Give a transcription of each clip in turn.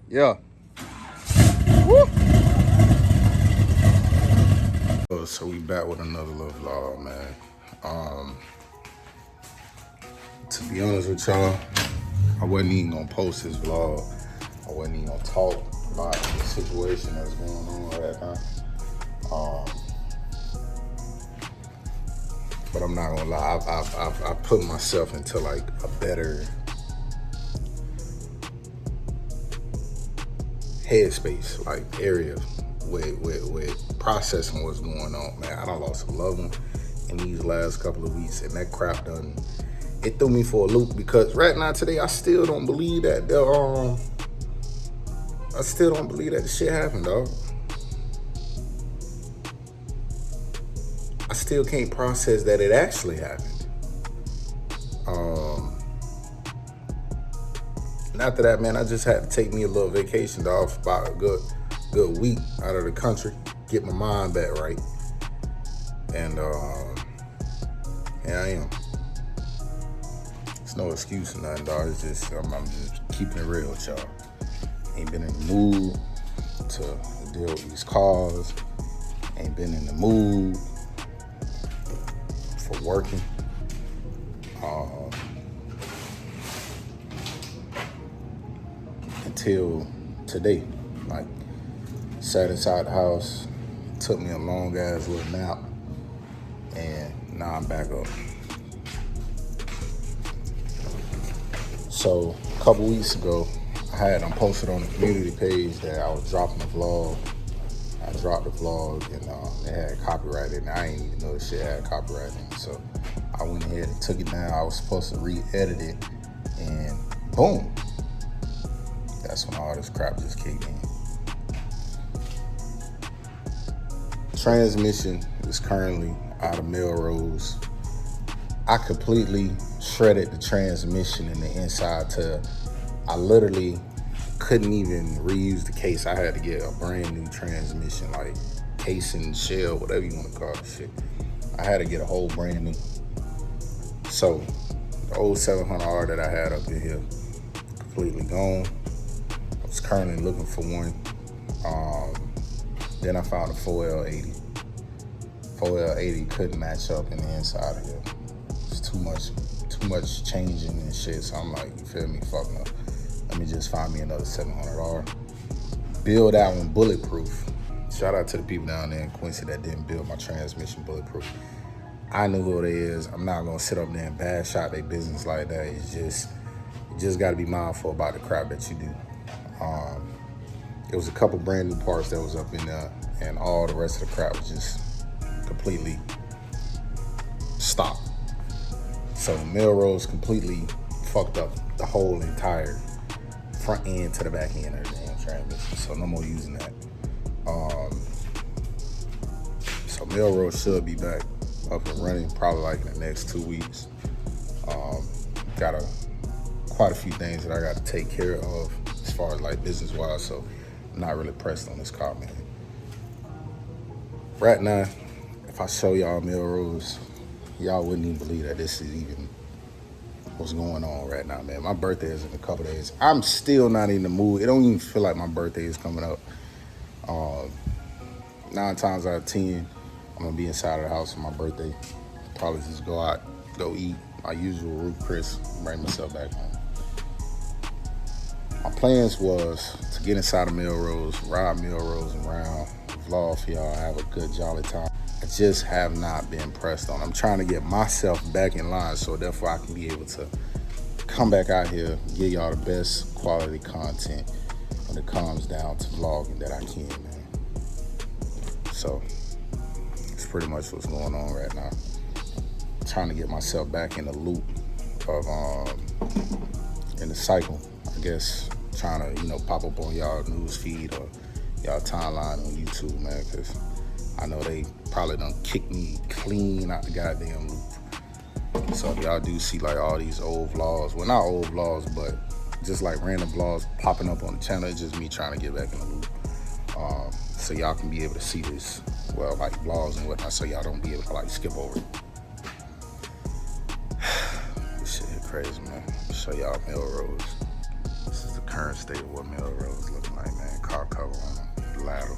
Yeah. So we back with another little vlog, man. To be honest with y'all, I wasn't even gonna post this vlog. I wasn't even gonna talk about the situation that's going on right now. But I'm not gonna lie, I put myself into like a better headspace, like area with processing what's going on, man. I done lost a loved one in these last couple of weeks, and that crap it threw me for a loop because right now today I still don't believe that the shit happened, dog. I still can't process that it actually happened. And after that, man, I just had to take me a little vacation, dog, for about a good week out of the country, get my mind back right. And here I am. It's no excuse or nothing, dog. It's just I'm just keeping it real with y'all. Ain't been in the mood to deal with these calls. Ain't been in the mood for working. Until today, like sat inside the house, took me a long ass little nap, and now I'm back up. So a couple weeks ago, I posted on the community page that I was dropping a vlog. I dropped the vlog and it had copyright in it. I didn't even know the shit had copyright in it. So I went ahead and took it down. I was supposed to re-edit it, and boom. That's when all this crap just kicked in. Transmission is currently out of Melrose. I completely shredded the transmission in the inside I literally couldn't even reuse the case. I had to get a brand new transmission, like casing, shell, whatever you want to call it shit. I had to get a whole brand new. So the old 700R that I had up in here, completely gone. I was currently looking for one. Then I found a 4L80. 4L80 couldn't match up in the inside of here. It's too much changing and shit. So I'm like, you feel me? Fuck no. Let me just find me another 700R. Build that one bulletproof. Shout out to the people down there in Quincy that didn't build my transmission bulletproof. I knew who it is. I'm not gonna sit up there and bash out their business like that. You just gotta be mindful about the crap that you do. There was a couple brand new parts that was up in there, and all the rest of the crap was just completely stopped. So Melrose completely fucked up the whole entire front end to the back end of the damn transmission. So no more using that. So Melrose should be back up and running probably like in the next 2 weeks. Got quite a few things that I got to take care of as far as like business wise. So I'm not really pressed on this car, man. Right now, if I show y'all Melrose, y'all wouldn't even believe that this is even what's going on right now, man. My birthday is in a couple days. I'm still not in the mood. It don't even feel like my birthday is coming up. 9 times out of 10, I'm gonna be inside of the house for my birthday. Probably just go out, go eat my usual Ruth Chris, bring myself back home. My plans was to get inside of Melrose, ride Melrose around, vlog for y'all, have a good jolly time. I just have not been pressed on. I'm trying to get myself back in line so therefore I can be able to come back out here, give y'all the best quality content when it comes down to vlogging that I can, man. So it's pretty much what's going on right now. Trying to get myself back in the loop of in the cycle, I guess, trying to, pop up on y'all news feed or y'all timeline on YouTube, man, because I know they probably done kick me clean out the goddamn loop. So if y'all do see like all these old vlogs, well, not old vlogs, but just like random vlogs popping up on the channel, it's just me trying to get back in the loop. So y'all can be able to see this, well, like vlogs and whatnot, so y'all don't be able to like skip over it. This shit crazy, man. Show y'all Melrose. This is the current state of what Melrose looking like, man. Car cover on the ladder.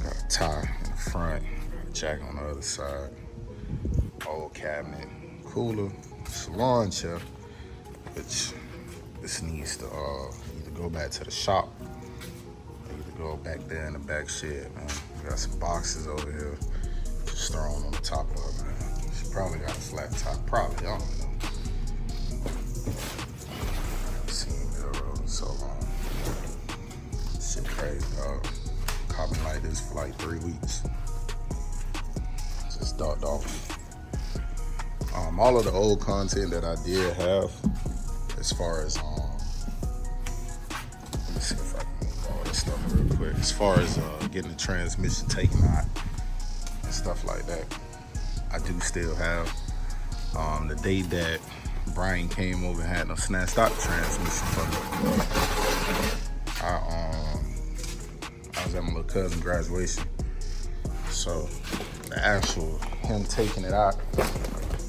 Got a tie in the front, got a jack on the other side. Old cabinet, cooler, salon chair, which this needs to either go back to the shop or either go back there in the back shed, man. We got some boxes over here just thrown on the top of it, man. She probably got a flat top, probably, I don't know. So long. Shit crazy, dog. Copping like this for like 3 weeks. Just darked off. All of the old content that I did have, as far as let me see if I can move all this stuff real quick. As far as getting the transmission taken out and stuff like that, I do still have. The day that Brian came over and had no snap stop transmission for me. I was at my little cousin's graduation. So the actual him taking it out,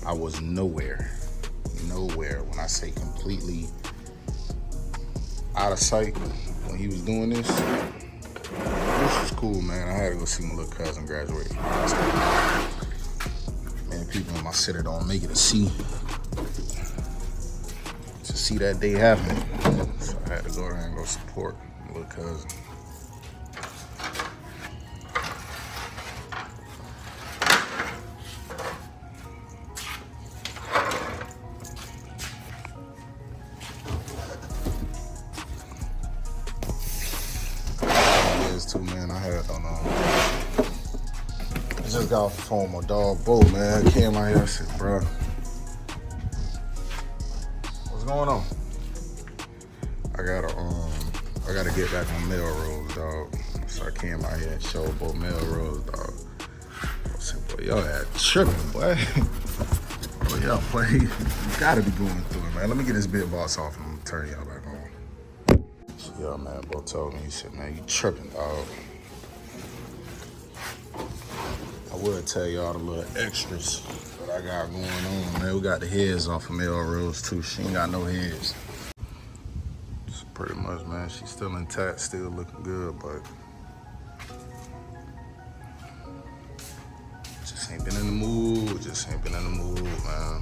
I was nowhere. When I say completely out of sight when he was doing this. This was cool, man. I had to go see my little cousin graduate. Man, people in my city don't make it to see that day happen. So I had to go there and go support my little cousin. Too, man. I had on I just got off the phone with my dog Bo, man. I came out here, I said, bro, what's going on? I gotta get back on Melrose, dog. So I came out here and showed Bo Melrose, dog. I said, boy, y'all had tripping, boy. Boy, y'all play. You gotta be going through it, man. Let me get this big boss off and I'm gonna turn y'all back on. Yeah, man, Bo told me, he said, man, you tripping, dog. I would tell y'all the little extras that I got going on, man. We got the heads off of Melrose, too. She ain't got no heads. So pretty much, man, she's still intact, still looking good, but just ain't been in the mood, man.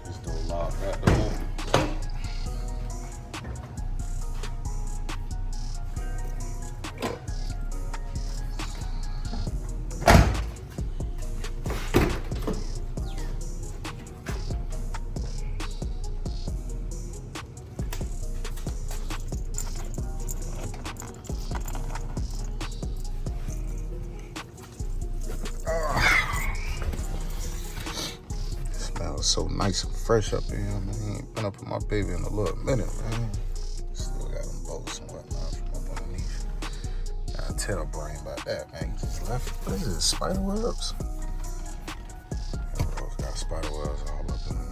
Just do a lot back to home. So nice and fresh up in here, man. Ain't been up with my baby in a little minute, man. Still got them bolts and whatnot from up underneath. Gotta tell Brian about that, man. He just left. What is this, spider webs? Melrose got spider webs all up in there.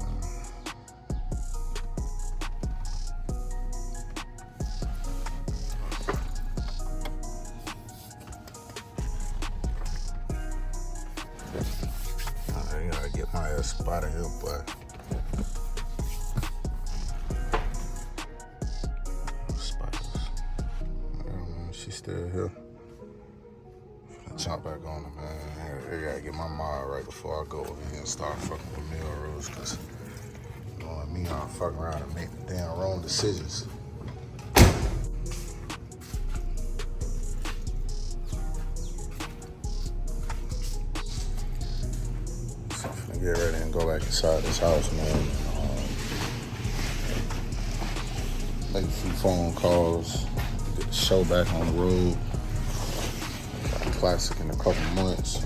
I gotta get my ass up out of here, boy. Spiders. Yeah, man, she's still here. Finna jump back on her, man. I gotta get my mind right before I go over here and start fucking with Melrose, cause knowing me, I'll fuck around and make the damn wrong decisions. Get ready and go back inside this house, man. Make a few phone calls, get the show back on the road. Got a classic in a couple months.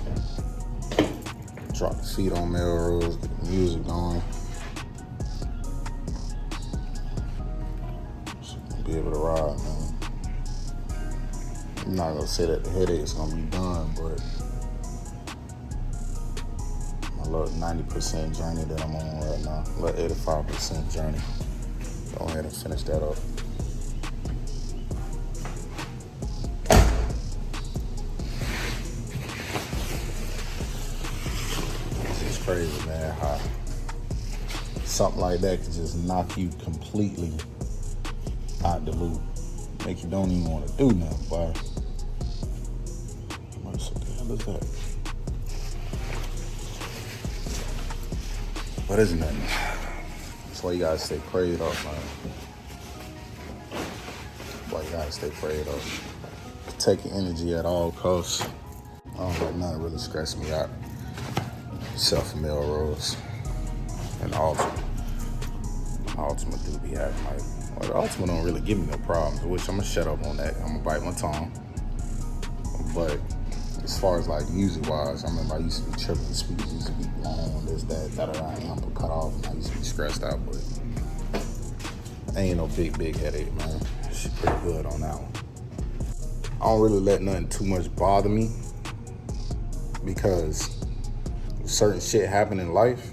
Drop the feet on Melrose, get the music going. So you can be able to ride, man. I'm not gonna say that the headache's gonna be done, but little 90% journey that I'm on right now, little 85% journey. Go ahead and finish that up. It's just crazy, man, how something like that could just knock you completely out the loop. Make you don't even want to do nothing, boy. What the hell is that? But it's nothing. That's why you gotta stay prayed up, man. That's why you gotta stay prayed up. Protect your energy at all costs. I don't let nothing really stress me out. Except for Melrose and Ultimate. Ultimate do be acting like, well, the Ultimate don't really give me no problems, which I'm gonna shut up on that. I'm gonna bite my tongue. But as far as like music wise, I remember I used to be tripping, the speakers used to be blown, this, that, da-da-da, amp cut off, and I used to be stressed out, but ain't no big headache, man. She's pretty good on that one. I don't really let nothing too much bother me because certain shit happen in life,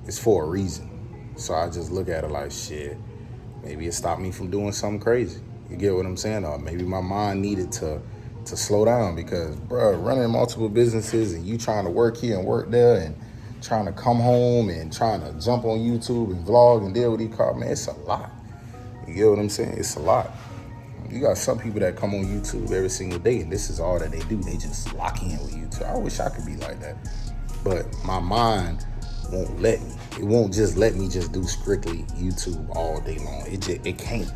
it's for a reason. So I just look at it like, shit, maybe it stopped me from doing something crazy. You get what I'm saying? Or maybe my mind needed to slow down because, bro, running multiple businesses and you trying to work here and work there and trying to come home and trying to jump on YouTube and vlog and deal with these cars, man, it's a lot. You get what I'm saying? It's a lot. You got some people that come on YouTube every single day and this is all that they do. They just lock in with YouTube. I wish I could be like that. But my mind won't let me. It won't just let me just do strictly YouTube all day long. It can't.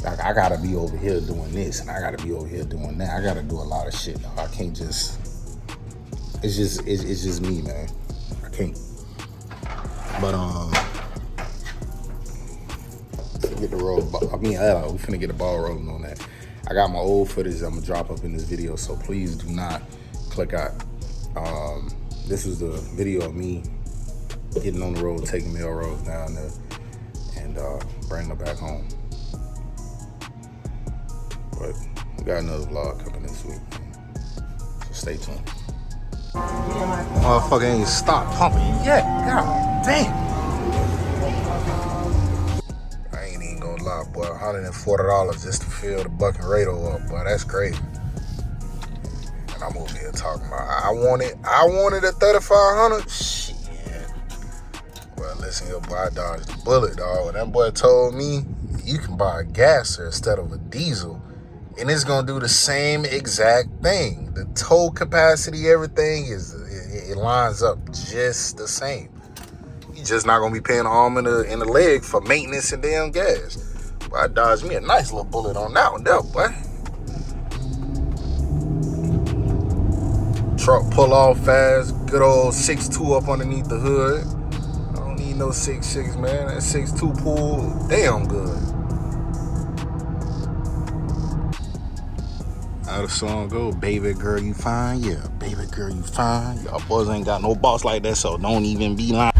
Like, I gotta be over here doing this and I gotta be over here doing that. I gotta do a lot of shit. I can't just, it's just me, man. I can't. But get the roll. I mean, we finna get the ball rolling on that. I got my old footage I'm gonna drop up in this video, so please do not click out. This is the video of me getting on the road, taking Melrose down there, and bringing her back home. But we got another vlog coming this week, so stay tuned. Motherfucker ain't stopped pumping yet. God damn. I ain't even gonna lie, boy. $140 just to fill the bucket radar up, boy. That's crazy. And I'm over here talking about I wanted a 3,500. Shit. Well, listen here, boy. I dodged the bullet, dog. When that boy told me you can buy a gasser instead of a diesel, and it's gonna do the same exact thing. The tow capacity, everything it lines up just the same. You just not gonna be paying an arm and a leg for maintenance and damn gas. But I dodged me a nice little bullet on that one, there, boy. Truck pull off fast, good old 6.2 up underneath the hood. I don't need no 6.6, man. That 6.2 pull, damn good. How the song go? Baby girl, you fine? Yeah, baby girl, you fine? Y'all boys ain't got no boss like that, so don't even be lying.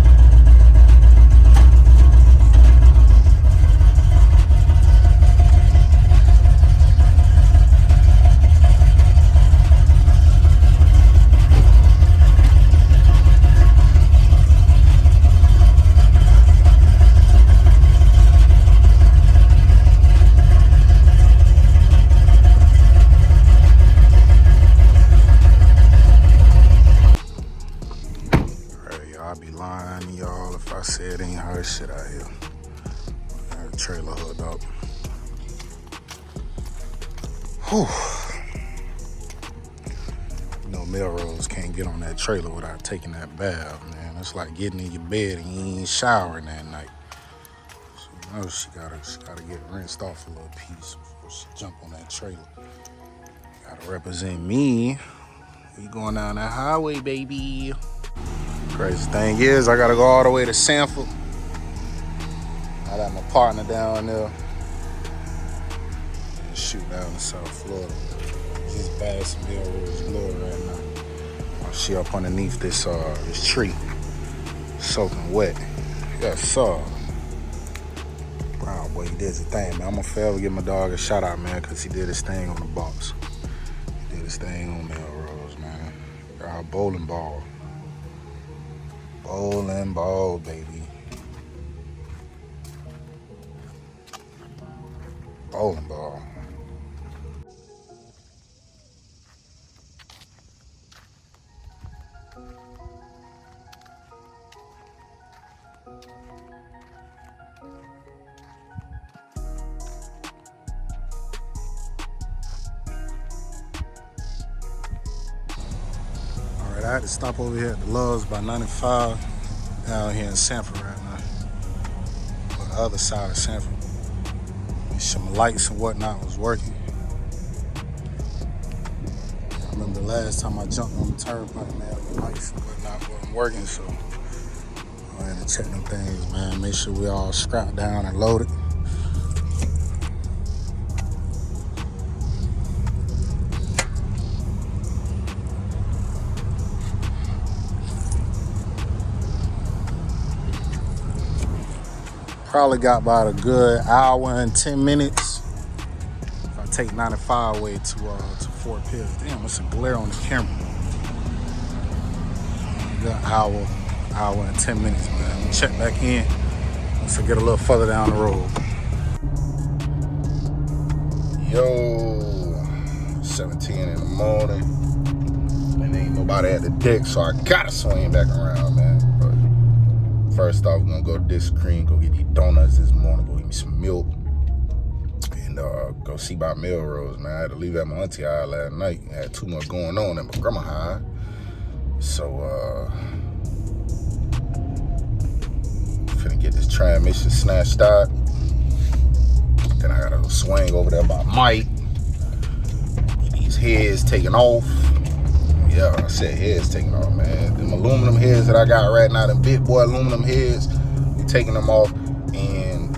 I'd be lying to y'all if I said ain't hard shit out here. I got a trailer hooked up. Whew. You know, Melrose can't get on that trailer without taking that bath, man. It's like getting in your bed and you ain't showering that night. So you know she gotta get rinsed off a little piece before she jump on that trailer. Gotta represent me. We going down that highway, baby. Crazy thing is, I gotta go all the way to Sanford. I got my partner down there. And shoot down in South Florida. Just past Melrose Glory right now. She up underneath this tree, soaking wet. Yes, sir. Brown boy, he did his thing, man. I'm gonna forever give my dog a shout out, man, because he did his thing on the box. He did his thing on Melrose, man. Got a bowling ball. Bowling ball, baby. Bowling ball. I had to stop over here at the Love's by 95 down here in Sanford right now. On the other side of Sanford. Some lights and whatnot was working. I remember the last time I jumped on the turnpike, man, the lights and whatnot wasn't working, so I had to check them things, man. Make sure we all strapped down and loaded. Probably got about a good hour and 10 minutes. If I take 95 way to Fort Pierce. Damn, it's a glare on the camera. Good hour and 10 minutes, man. We'll check back in once I get a little further down the road. Yo, 17 in the morning. And ain't nobody at the deck, so I gotta swing back around, man. But first off, we're gonna go to this cream, go get these donuts this morning, go get me some milk, and go see my Melrose, man. I had to leave at my auntie house last night. I had too much going on at my grandma's house. So, finna get this transmission snatched out. Then I gotta swing over there by Mike. Get these heads taken off. Yeah, I said heads taken off, man. Them aluminum heads that I got right now, them big boy aluminum heads, we taking them off. And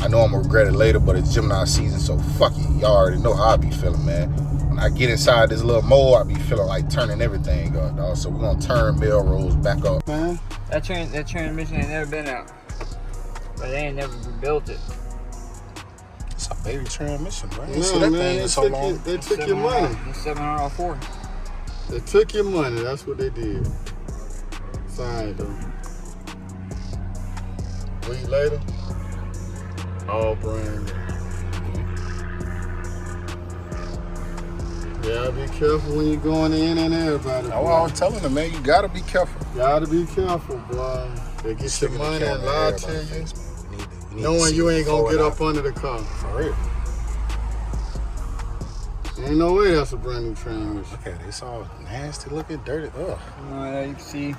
I know I'm gonna regret it later, but it's Gemini season, so fuck it. Y'all already know how I be feeling, man. When I get inside this little mold, I be feeling like turning everything up, dog. So we're gonna turn Melrose back up. Man, that transmission ain't never been out. But they ain't never rebuilt it. It's a baby transmission, right? No, See that man, thing is so long. They took your money. It's 704. They took your money. That's what they did. Fine, though. Week later, all brand new. Yeah, be careful when you're going in and everybody. Oh, I was telling them, man, you gotta be careful. Gotta be careful, boy. They get your money and lie to you, knowing you ain't gonna get up under the car. For real. Ain't no way that's a brand new transmission. Look at it. It's all nasty looking, dirty. Ugh. There you can see.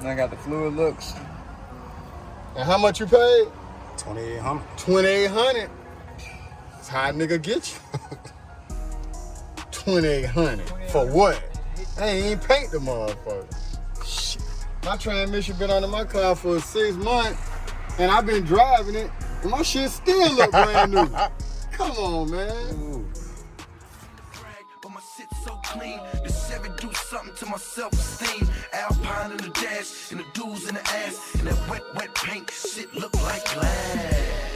I got the fluid looks. And how much you paid? $2,800. $2,800. That's how a nigga get you. $2,800 for what? I ain't paint the motherfucker. Shit. My transmission been under my car for 6 months, and I've been driving it, and my shit still look brand new. Come on, man. Ooh. But my shit so clean. The Chevy do something to my self-esteem. Alpine in the dash, and the dudes in the ass, and that wet paint shit look like glass.